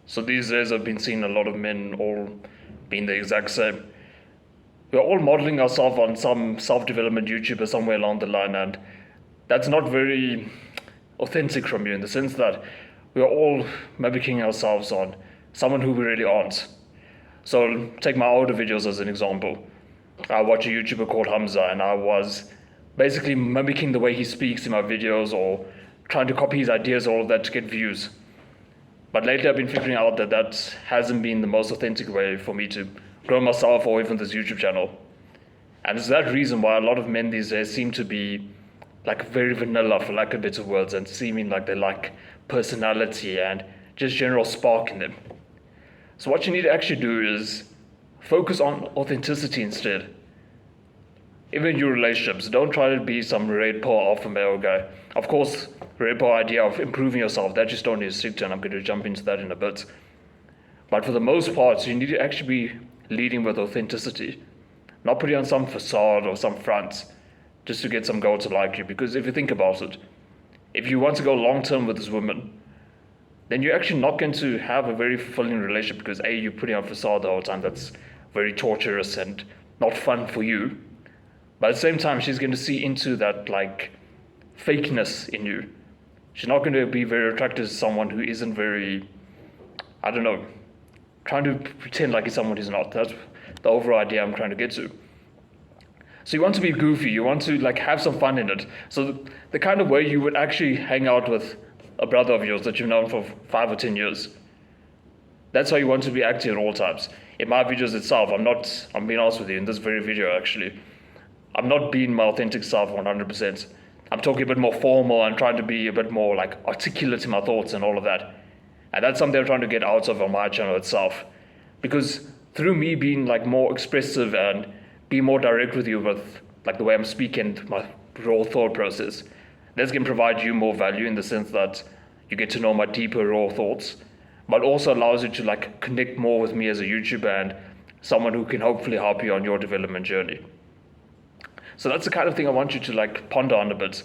So these days I've been seeing a lot of men all being the exact same. We're all modeling ourselves on some self-development YouTuber somewhere along the line, and that's not very authentic from you in the sense that we're all mimicking ourselves on someone who we really aren't. So take my older videos as an example. I watch a YouTuber called Hamza, and I was basically mimicking the way he speaks in my videos or trying to copy his ideas, all of that to get views. But lately I've been figuring out that that hasn't been the most authentic way for me to grow myself or even this YouTube channel. And it's that reason why a lot of men these days seem to be like very vanilla, for lack of better words, and seeming like they lack personality and just general spark in them. So what you need to actually do is focus on authenticity instead. Even in your relationships, don't try to be some red pill alpha male guy. Of course, red pill idea of improving yourself, that just don't need to stick to, and I'm going to jump into that in a bit. But for the most part, you need to actually be leading with authenticity, not putting on some facade or some front just to get some girl to like you. Because if you think about it, if you want to go long term with this woman, then you're actually not going to have a very fulfilling relationship because A, you're putting on facade the whole time that's very torturous and not fun for you. But at the same time, she's going to see into that like fakeness in you. She's not going to be very attracted to someone who isn't very, I don't know, trying to pretend like he's someone who's not. That's the overall idea I'm trying to get to. So you want to be goofy, you want to like have some fun in it. So the kind of way you would actually hang out with a brother of yours that you've known for 5 or 10 years. That's how you want to be acting at all times. In my videos itself, I'm being honest with you, in this very video actually, I'm not being my authentic self 100%. I'm talking a bit more formal and trying to be a bit more like articulate in my thoughts and all of that. And that's something I'm trying to get out of on my channel itself. Because through me being like more expressive and be more direct with you with like the way I'm speaking, my raw thought process, that's going to provide you more value in the sense that you get to know my deeper raw thoughts, but also allows you to like connect more with me as a YouTuber and someone who can hopefully help you on your development journey. So that's the kind of thing I want you to like ponder on a bit.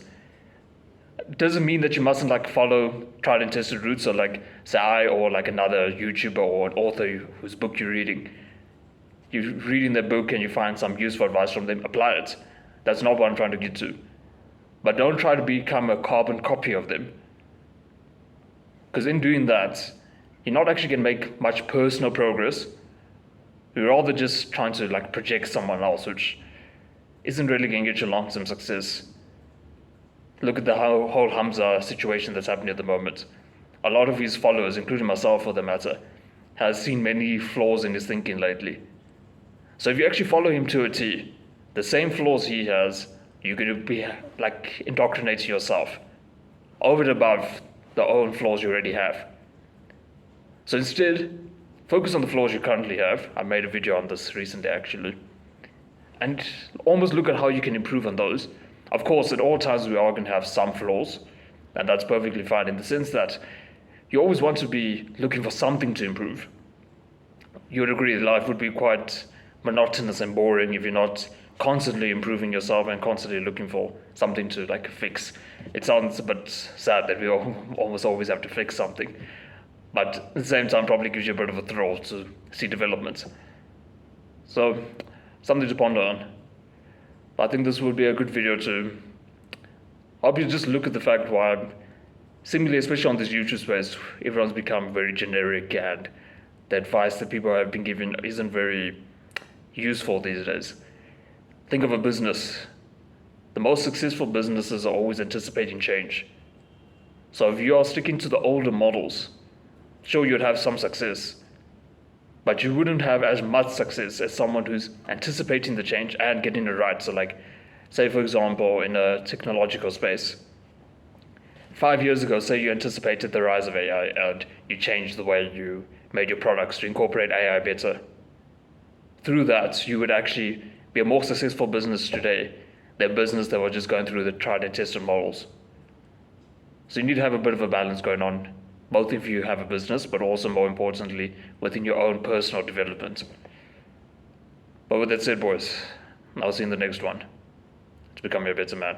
It doesn't mean that you mustn't like follow tried and tested routes or like say I or like another YouTuber or an author whose book you're reading. You're reading their book and you find some useful advice from them, apply it. That's not what I'm trying to get to. But don't try to become a carbon copy of them. Because in doing that, you're not actually going to make much personal progress. You're rather just trying to like project someone else, which isn't really going to get you long-term success. Look at the whole Hamza situation that's happening at the moment. A lot of his followers, including myself for the matter, has seen many flaws in his thinking lately. So if you actually follow him to a T, the same flaws he has, you're going to be like indoctrinating yourself over and above the own flaws you already have. So instead, focus on the flaws you currently have. I made a video on this recently actually. And almost look at how you can improve on those. Of course, at all times we are going to have some flaws, and that's perfectly fine in the sense that you always want to be looking for something to improve. You would agree that life would be quite monotonous and boring if you're not constantly improving yourself and constantly looking for something to like fix. It sounds a bit sad that we almost always have to fix something, but at the same time probably gives you a bit of a thrill to see development. So something to ponder on. I think this would be a good video to help you just look at the fact why seemingly, especially on this YouTube space, everyone's become very generic and the advice that people have been given isn't very useful these days. Think of a business. The most successful businesses are always anticipating change. So if you are sticking to the older models, sure, you'd have some success, but you wouldn't have as much success as someone who's anticipating the change and getting it right. So like, say for example, in a technological space, 5 years ago, say you anticipated the rise of AI and you changed the way you made your products to incorporate AI better. Through that, you would actually be a more successful business today than business that were just going through the tried and tested models. So you need to have a bit of a balance going on, both if you have a business, but also more importantly, within your own personal development. But with that said, boys, I'll see you in the next one to become a better man.